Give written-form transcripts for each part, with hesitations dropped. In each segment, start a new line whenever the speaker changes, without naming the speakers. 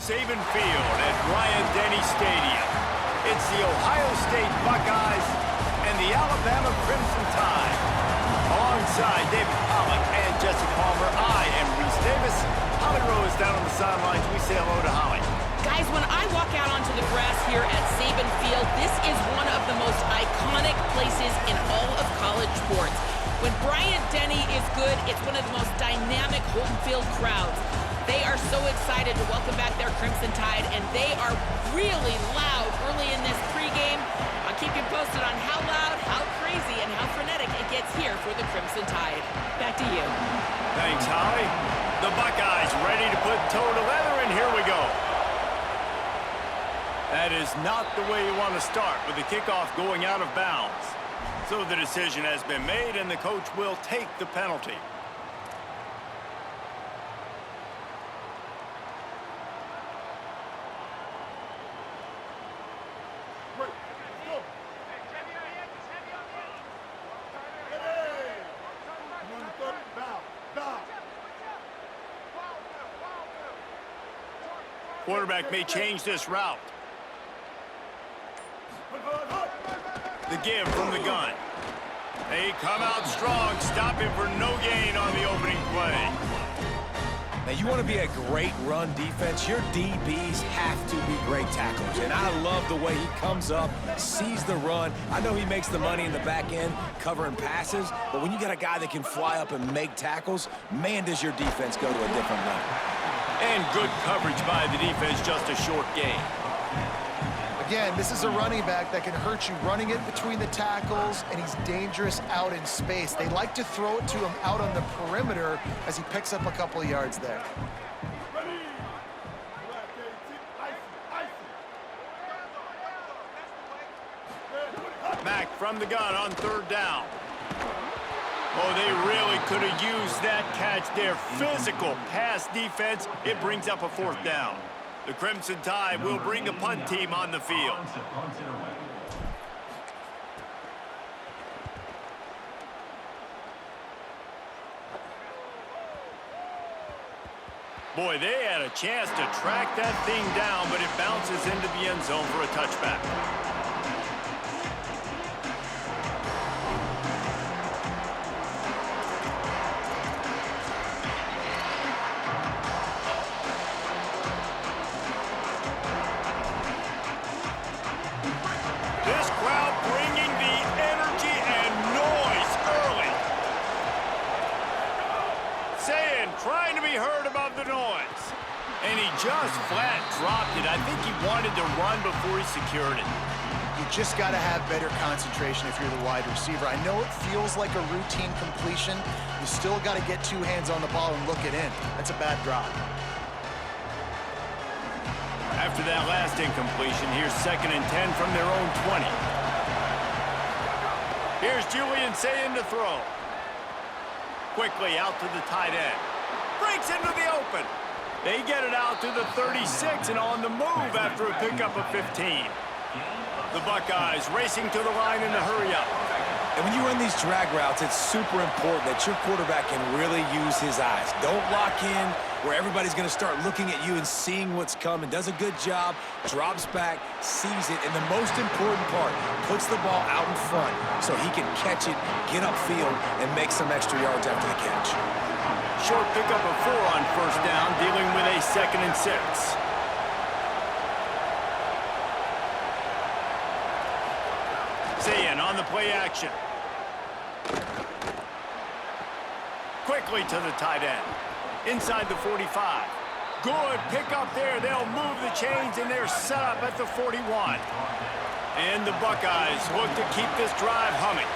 Saban Field at Bryant-Denny Stadium. It's the Ohio State Buckeyes and the Alabama Crimson Tide. Alongside David Pollack and Jesse Palmer, I am Reese Davis. Holly Rowe is down on the sidelines. We say hello to Holly.
Guys, when I walk out onto the grass here at Saban Field, this is one of the most iconic places in all of college sports. When Bryant-Denny is good, it's one of the most dynamic home field crowds. They are so excited to welcome back their Crimson Tide, and they are really loud early in this pregame. I'll keep you posted on how loud, how crazy, and how frenetic it gets here for the Crimson Tide. Back to you.
Thanks, Holly. The Buckeyes ready to put toe to leather, and here we go. That is not the way you want to start with the kickoff going out of bounds. So the decision has been made, and the coach will take the penalty. Quarterback may change this route. The give from the gun. They come out strong, stopping for no gain on the opening play.
Now, you want to be a great run defense, your DBs have to be great tacklers. And I love the way he comes up, sees the run. I know he makes the money in the back end covering passes, but when you got a guy that can fly up and make tackles, man, does your defense go to a different level.
And good coverage by the defense, just a short gain.
Again, this is a running back that can hurt you running it between the tackles, and he's dangerous out in space. They like to throw it to him out on the perimeter as he picks up a couple of yards there.
Mack from the gun on third down. Oh, they really could have used that catch there. Physical pass defense. It brings up a fourth down. The Crimson Tide will bring the punt team on the field. Boy, they had a chance to track that thing down, but it bounces into the end zone for a touchback. Trying to be heard above the noise. And he just flat dropped it. I think he wanted to run before he secured it.
You just got to have better concentration if you're the wide receiver. I know it feels like a routine completion. You still got to get two hands on the ball and look it in. That's a bad drop.
After that last incompletion, here's 2nd and 10 from their own 20. Here's Julian Sayin to throw. Quickly out to the tight end. Breaks into the open. They get it out to the 36 and on the move after a pickup of 15. The Buckeyes racing to the line in a hurry up.
And when you run these drag routes, it's super important that your quarterback can really use his eyes. Don't lock in where everybody's going to start looking at you and seeing what's coming. Does a good job, drops back, sees it, and the most important part, puts the ball out in front so he can catch it, get upfield, and make some extra yards after the catch.
Short pickup of 4 on first down, dealing with a 2nd and 6. Sayin on the play action. Quickly to the tight end. Inside the 45. Good pickup there. They'll move the chains, and they're set up at the 41. And the Buckeyes look to keep this drive humming.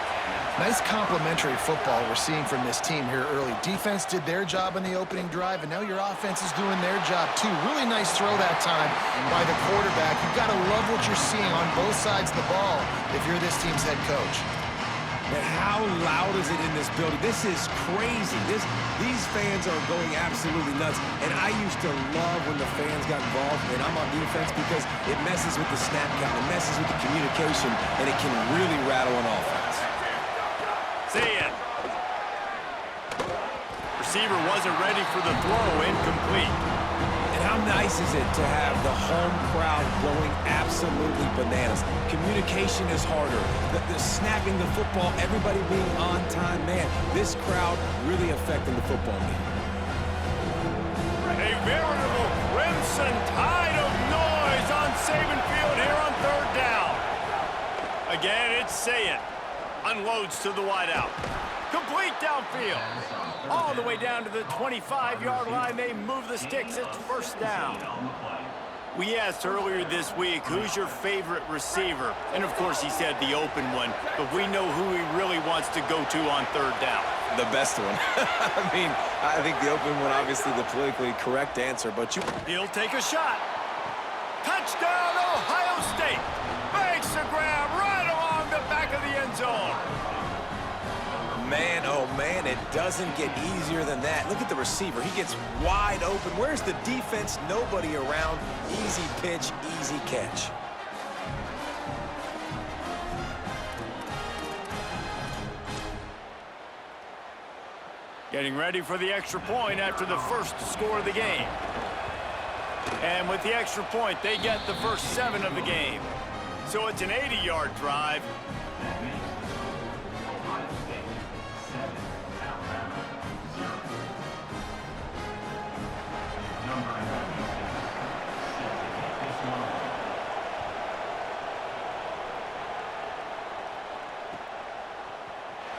Nice complimentary football we're seeing from this team here early. Defense did their job in the opening drive, and now your offense is doing their job too. Really nice throw that time by the quarterback. You've got to love what you're seeing on both sides of the ball if you're this team's head coach.
And how loud is it in this building? This is crazy. These fans are going absolutely nuts. And I used to love when the fans got involved, and I'm on defense, because it messes with the snap count, it messes with the communication, and it can really rattle an offense.
Sayin. Receiver wasn't ready for the throw, incomplete.
And how nice is it to have the home crowd going absolutely bananas? Communication is harder. The snapping the football, everybody being on time. Man, this crowd really affecting the football game.
A veritable crimson tide of noise on Saban Field here on third down. Again, it's Saban. Unloads to the wideout. Complete downfield. All the way down to the 25-yard line. They move the sticks. It's first down. We asked earlier this week, who's your favorite receiver? And, of course, he said the open one. But we know who he really wants to go to on third down.
The best one. I mean, I think the open one, obviously the politically correct answer, but
He'll take a shot. Touchdown, Ohio State. Makes the grab right along the back of the end zone.
Man, oh man, it doesn't get easier than that. Look at the receiver. He gets wide open. Where's the defense? Nobody around. Easy pitch, easy catch.
Getting ready for the extra point after the first score of the game. And with the extra point, they get the first 7 of the game. So it's an 80-yard drive.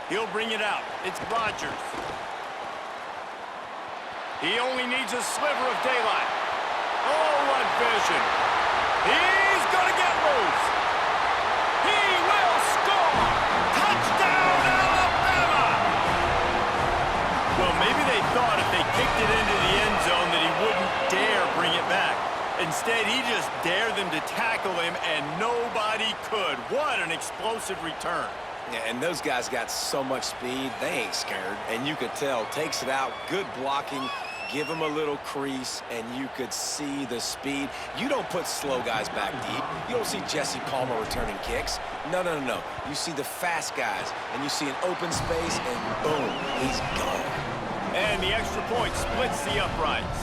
He'll bring it out. It's Rodgers. He only needs a sliver of daylight. Oh, what vision. He's going to get loose. He will score. Touchdown, Alabama. Well, maybe they thought if they kicked it into the end zone that he wouldn't dare bring it back. Instead, he just dared them to tackle him, and nobody could. What an explosive return.
Yeah, and those guys got so much speed, they ain't scared. And you could tell, takes it out, good blocking, give him a little crease, and you could see the speed. You don't put slow guys back deep. You don't see Jesse Palmer returning kicks. No, no, no, no. You see the fast guys, and you see an open space, and boom, he's gone.
And the extra point splits the uprights.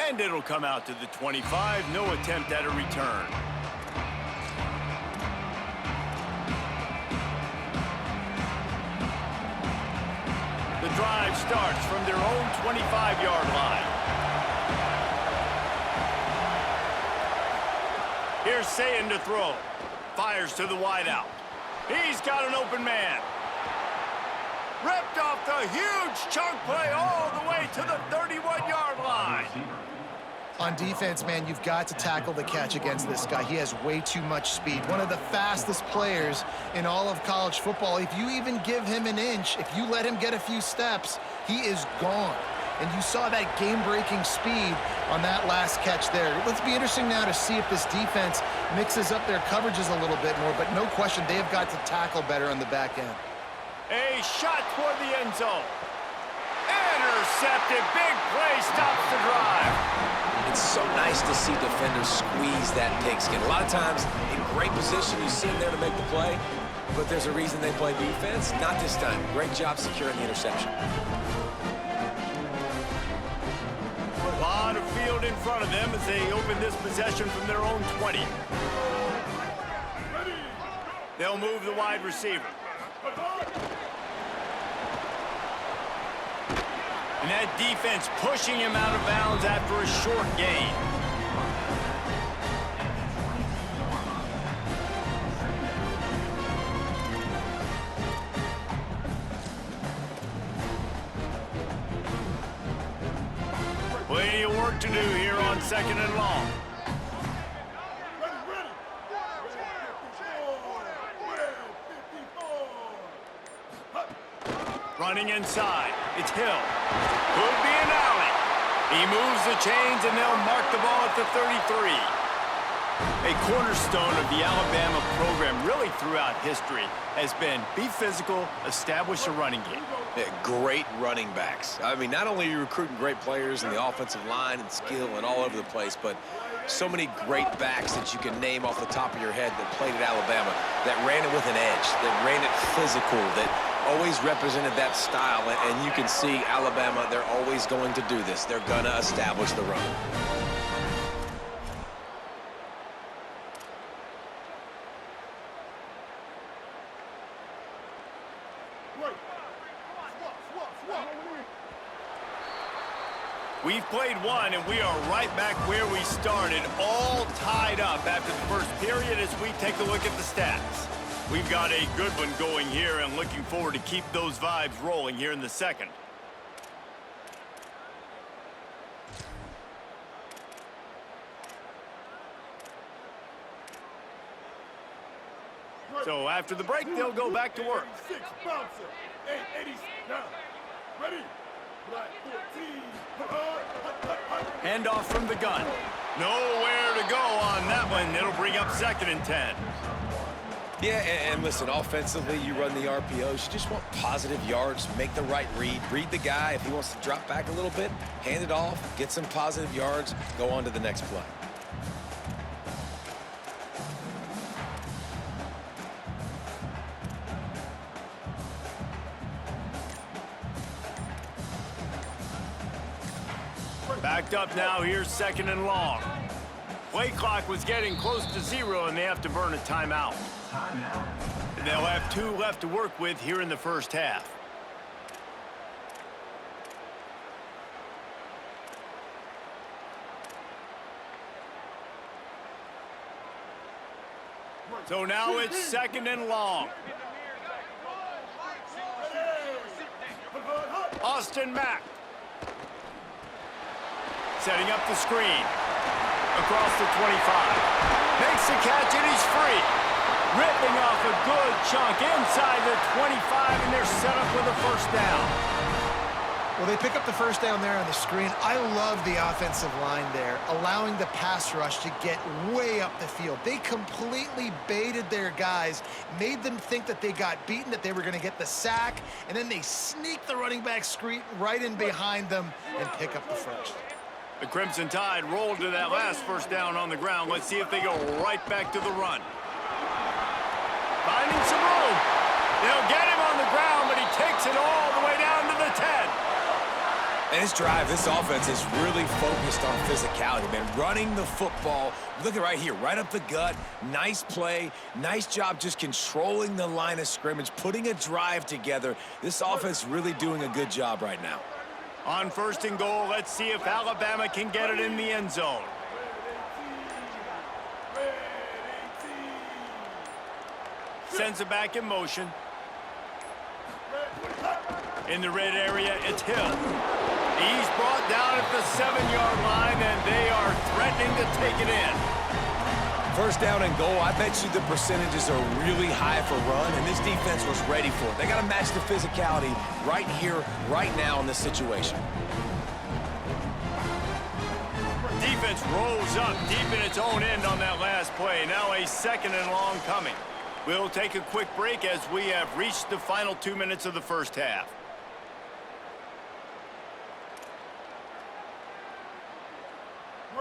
And it'll come out to the 25. No attempt at a return. The drive starts from their own 25-yard line. Here's Saban to throw. Fires to the wideout. He's got an open man. Ripped off the huge chunk play all the way to the 31-yard line.
On defense, man, you've got to tackle the catch against this guy. He has way too much speed. One of the fastest players in all of college football. If you even give him an inch, if you let him get a few steps, he is gone. And you saw that game-breaking speed on that last catch there. Let's be interesting now to see if this defense mixes up their coverages a little bit more, but no question they have got to tackle better on the back end.
A shot toward the end zone. Intercepted. Big play stops the drive.
It's so nice to see defenders squeeze that pigskin. A lot of times, in great position, you see them there to make the play, but there's a reason they play defense. Not this time. Great job securing the interception.
A lot of field in front of them as they open this possession from their own 20. They'll move the wide receiver. And that defense pushing him out of bounds after a short gain. Plenty of work to do here on 2nd and long. Running inside. It's Hill. Could be an alley. He moves the chains, and they'll mark the ball at the 33. A cornerstone of the Alabama program really throughout history has been be physical, establish a running game.
Yeah, great running backs. I mean, not only are you recruiting great players in the offensive line and skill and all over the place, but so many great backs that you can name off the top of your head that played at Alabama, that ran it with an edge, that ran it physical, that always represented that style. And you can see Alabama, they're always going to do this. They're going to establish the run.
We've played one, and we are right back where we started, all tied up after the first period as we take a look at the stats. We've got a good one going here and looking forward to keep those vibes rolling here in the second. So after the break, they'll go back to work.
6 bouncer, 880 now. Ready? Black 14.
Handoff from the gun. Nowhere to go on that one. It'll bring up 2nd and 10.
Yeah, and listen, offensively, you run the RPOs. You just want positive yards, make the right read. Read the guy. If he wants to drop back a little bit, hand it off, get some positive yards, go on to the next play.
Backed up now, here's 2nd and long. Play clock was getting close to 0, and they have to burn a timeout. And they'll have 2 left to work with here in the first half. So now it's 2nd and long. Austin Mack. Setting up the screen. Across the 25. Makes the catch and he's free. Ripping off a good chunk inside the 25, and they're set up with a first down.
Well, they pick up the first down there on the screen. I love the offensive line there, allowing the pass rush to get way up the field. They completely baited their guys, made them think that they got beaten, that they were going to get the sack, and then they sneak the running back screen right in behind them and pick up the first.
The Crimson Tide rolled to that last first down on the ground. Let's see if they go right back to the run. Finding some room. They'll get him on the ground, but he takes it all the way down to the 10.
And this drive, this offense is really focused on physicality, man. Running the football. Look at right here, right up the gut. Nice play. Nice job just controlling the line of scrimmage, putting a drive together. This offense really doing a good job right now.
On 1st and goal, let's see if Alabama can get it in the end zone. Sends it back in motion. In the red area, it's Hill. He's brought down at the 7-yard line, and they are threatening to take it in.
First down and goal, I bet you the percentages are really high for run, and this defense was ready for it. They got to match the physicality right here, right now in this situation.
Defense rolls up deep in its own end on that last play. Now a 2nd and long coming. We'll take a quick break as we have reached the final 2 minutes of the first half.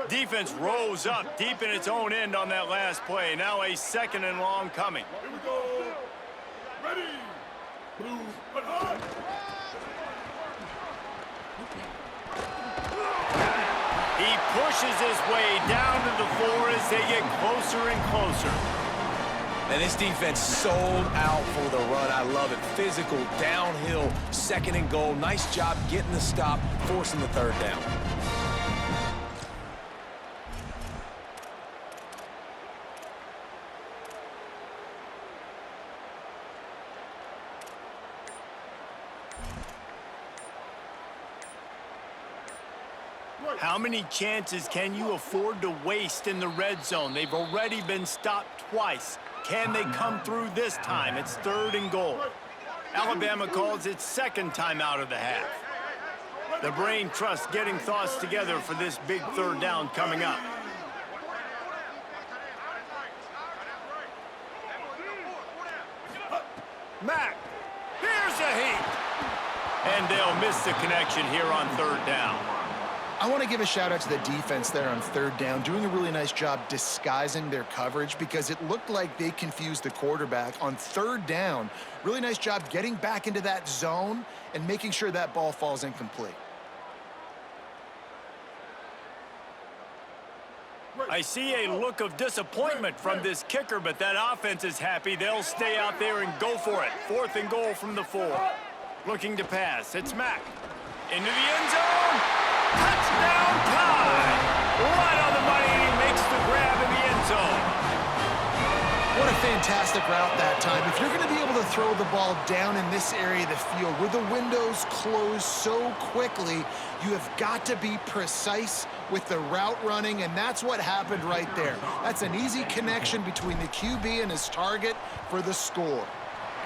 Defense rolls up deep in its own end on that last play. Now a 2nd and long coming.
Here we go. Ready. Blue, but hot.
He pushes his way down to the 4 as they get closer and closer.
And this defense sold out for the run. I love it. Physical, downhill, 2nd and goal. Nice job getting the stop, forcing the 3rd down.
How many chances can you afford to waste in the red zone? They've already been stopped twice. Can they come through this time? It's 3rd and goal. Alabama calls its 2nd timeout of the half. The brain trust getting thoughts together for this big 3rd down coming up. Mack. Here's a heat. And they'll miss the connection here on third down.
I want to give a shout out to the defense there on third down, doing a really nice job disguising their coverage because it looked like they confused the quarterback on third down. Really nice job getting back into that zone and making sure that ball falls incomplete.
I see a look of disappointment from this kicker, but that offense is happy. They'll stay out there and go for it. 4th and goal from the 4. Looking to pass. It's Mack. Into the end zone. Touchdown time. Right on the money, and he makes the grab in the end zone.
What a fantastic route that time. If you're going to be able to throw the ball down in this area of the field where the windows close so quickly, you have got to be precise with the route running, and that's what happened right there. That's an easy connection between the QB and his target for the score.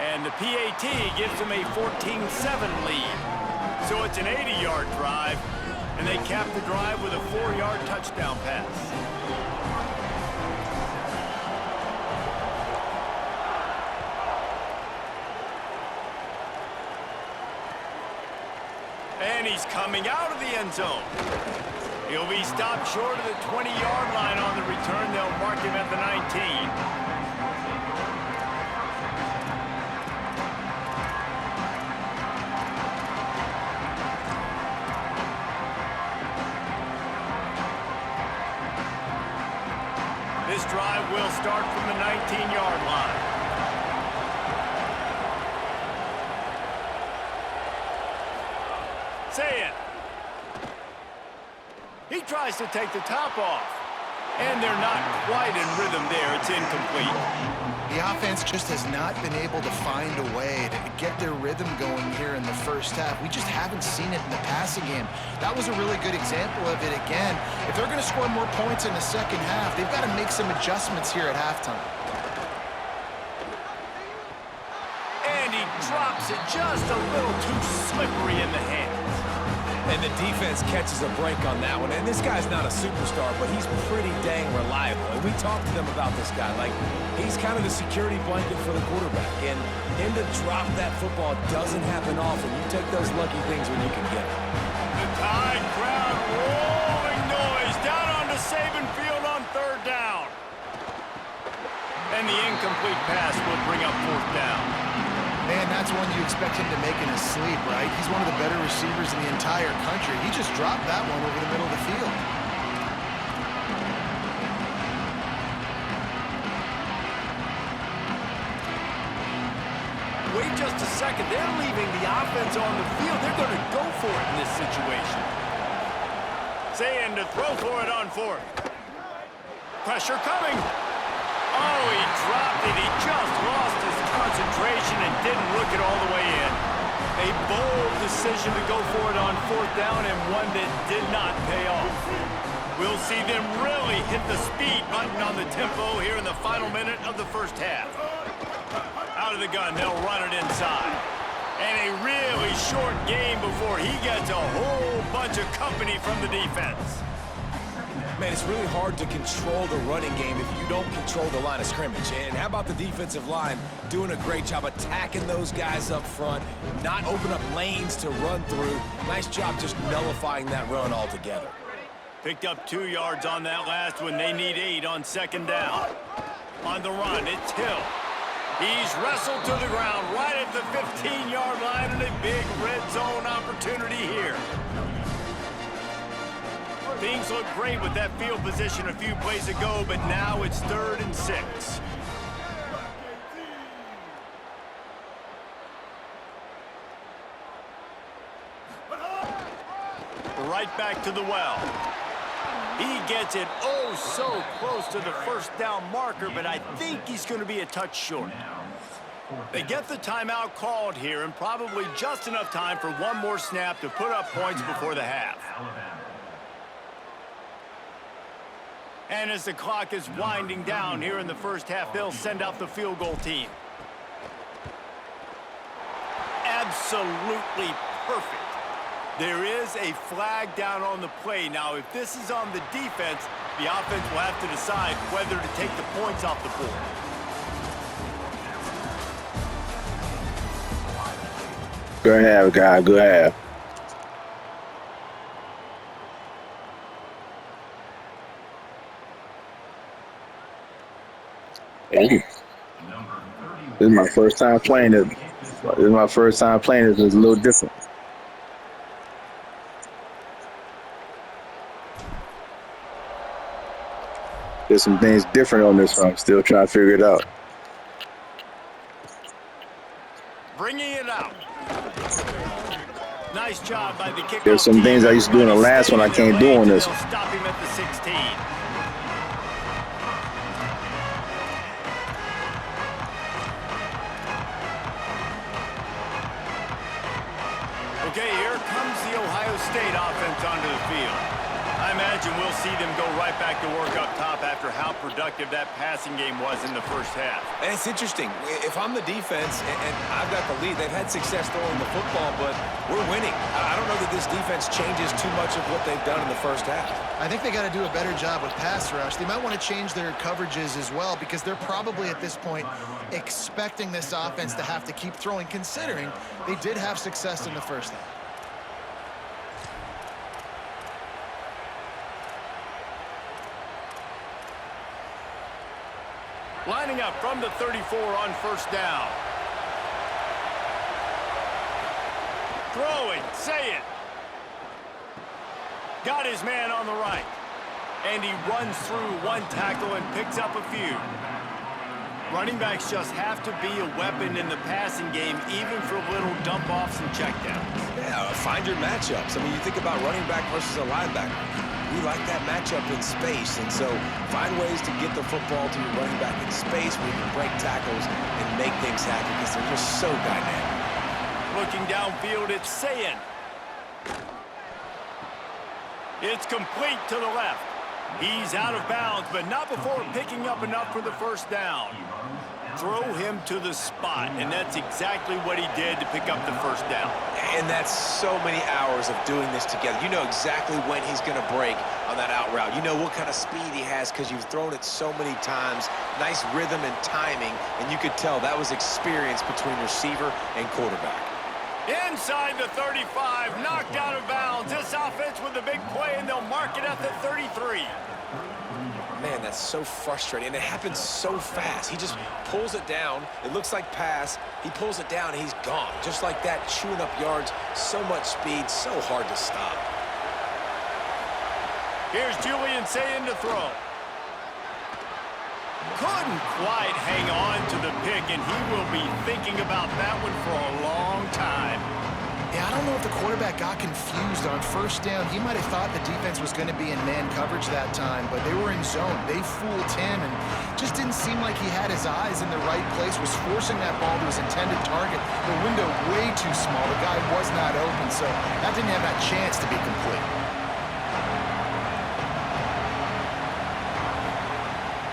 And the PAT gives them a 14-7 lead. So it's an 80-yard drive, and they cap the drive with a 4-yard touchdown pass. And he's coming out of the end zone. He'll be stopped short of the 20-yard line on the return. They'll mark him at the 19. This drive will start from the 19-yard line. Say it. He tries to take the top off. And they're not quite in rhythm there. It's incomplete.
The offense just has not been able to find a way to get their rhythm going here in the first half. We just haven't seen it in the passing game. That was a really good example of it again. If they're going to score more points in the second half, they've got to make some adjustments here at halftime.
And he drops it just a little too slippery in the hands.
And the defense catches a break on that one. And this guy's not a superstar, but he's pretty dang reliable. And we talked to them about this guy. Like, he's kind of the security blanket for the quarterback. And him to drop that football doesn't happen often. You take those lucky things when you can get it.
The Tide crowd rolling noise down onto Saban Field on third down. And the incomplete pass will bring up 4th down.
Man, that's one you expect him to make in his sleep, right? He's one of the better receivers in the entire country. He just dropped that one over the middle of the field.
Wait just a second. They're leaving the offense on the field. They're going to go for it in this situation. Saying to throw for it on 4th. Pressure coming. Oh, he dropped it. He just lost his concentration and didn't look it all the way in. A bold decision to go for it on 4th down, and one that did not pay off. We'll see them really hit the speed button on the tempo here in the final minute of the first half. Out of the gun, they'll run it inside. And a really short game before he gets a whole bunch of company from the defense.
Man, it's really hard to control the running game if you don't control the line of scrimmage. And how about the defensive line doing a great job attacking those guys up front, not open up lanes to run through. Nice job just nullifying that run altogether.
Picked up 2 yards on that last one. They need 8 on 2nd down. On the run, it's Hill. He's wrestled to the ground right at the 15-yard line, and a big red zone opportunity here. Things look great with that field position a few plays ago, but now it's 3rd and 6. Right back to the well. He gets it oh so close to the 1st down marker, but I think he's going to be a touch short. They get the timeout called here, and probably just enough time for one more snap to put up points before the half. And as the clock is winding down here in the first half, they'll send out the field goal team. Absolutely perfect. There is a flag down on the play. Now, if this is on the defense, the offense will have to decide whether to take the points off the board.
Good have, guy. Good have. This is my first time playing it. This is my first time playing it. It's a little different. There's some things different on this one. I'm still trying to figure it out.
Bringing it out. Nice job by the kickoff.
There's some things I used to do in the last one I can't do on this one.
Stop him at the 16. Okay, here comes the Ohio State offense onto the field. I imagine we'll see them go right back to work up top after how productive that passing game was in the first half.
And it's interesting. If I'm the defense and I've got the lead, they've had success throwing the football, but we're winning. I don't know that this defense changes too much of what they've done in the first half.
I think they got to do a better job with pass rush. They might want to change their coverages as well because they're probably at this point expecting this offense to have to keep throwing, considering they did have success in the first half.
Lining up from the 34 on first down. Throwing, say it. Got his man on the right. And he runs through one tackle and picks up a few. Running backs just have to be a weapon in the passing game, even for little dump-offs and checkdowns.
Yeah, find your matchups. I mean, you think about running back versus a linebacker. We like that matchup in space, and so find ways to get the football to your running back in space where you can break tackles and make things happen because they're just so dynamic.
Looking downfield, it's Sayin. It's complete to the left. He's out of bounds, but not before picking up enough for the first down. Throw him to the spot, and that's exactly what he did to pick up the first down.
And that's so many hours of doing this together. You know exactly when he's going to break on that out route. You know what kind of speed he has because you've thrown it so many times. Nice rhythm and timing, and you could tell that was experience between receiver and quarterback.
Inside the 35, knocked out of bounds. This offense with a big play, and they'll mark it at the 33.
Man, that's so frustrating, and it happens so fast. He just pulls it down. It looks like pass. He pulls it down, and he's gone. Just like that, chewing up yards. So much speed, so hard to stop.
Here's Julian Sayin to throw. Couldn't quite hang on to the pick, and he will be thinking about that one for a long time.
Yeah, I don't know if the quarterback got confused on first down. He might have thought the defense was going to be in man coverage that time, but they were in zone. They fooled him and just didn't seem like he had his eyes in the right place, was forcing that ball to his intended target. The window way too small. The guy was not open, so that didn't have that chance to be complete.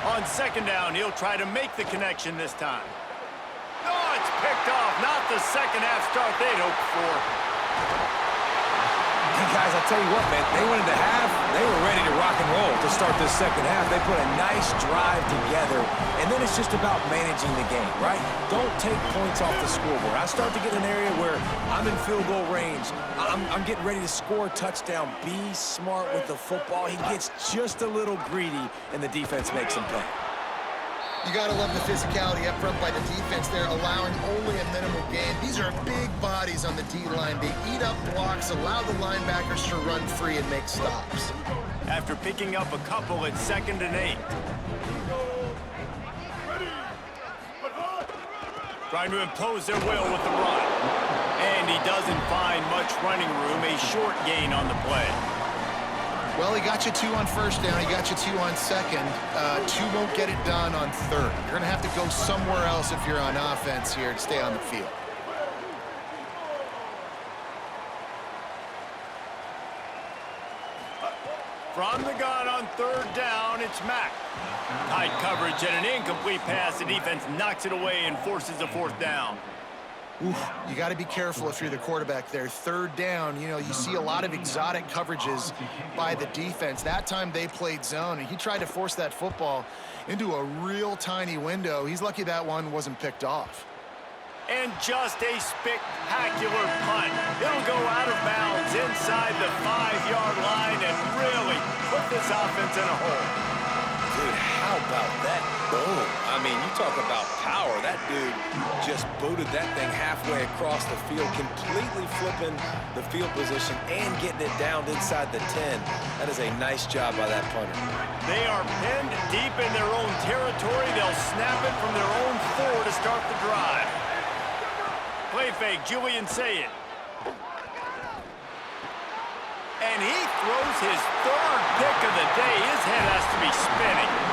On second down, he'll try to make the connection this time. Oh, it's picked off. Not the second half start they'd hoped for.
Hey, guys, I'll tell you what, man. They went into half. They were ready to rock and roll to start this second half. They put a nice drive together, and then it's just about managing the game, right? Don't take points off the scoreboard. I start to get an area where I'm in field goal range. I'm getting ready to score a touchdown. Be smart with the football. He gets just a little greedy, and the defense makes him pay.
You got to love the physicality up front by the defense. They're allowing only a minimal gain. These are big bodies on the D-line. They eat up blocks, allow the linebackers to run free and make stops.
After picking up a couple, it's 2nd and 8. Trying to impose their will with the run. And he doesn't find much running room. A short gain on the play.
Well, he got you 2 on first down. He got you 2 on second. 2 won't get it done on third. You're going to have to go somewhere else if you're on offense here to stay on the field.
From the gun on third down, it's Mack. Tight coverage and an incomplete pass. The defense knocks it away and forces a 4th down.
Oof, you got to be careful if you're the quarterback there. Third down, you know, you see a lot of exotic coverages by the defense. That time they played zone, and he tried to force that football into a real tiny window. He's lucky that one wasn't picked off.
And just a spectacular punt. It'll go out of bounds inside the 5-yard line and really put this offense in a hole.
Dude, how about that boom? I mean, you talk about power. That dude just booted that thing halfway across the field, completely flipping the field position and getting it down inside the 10. That is a nice job by that punter.
They are pinned deep in their own territory. They'll snap it from their own 4 to start the drive. Play fake, Julian Say it. And he throws his 3rd pick of the day. His head has to be spinning.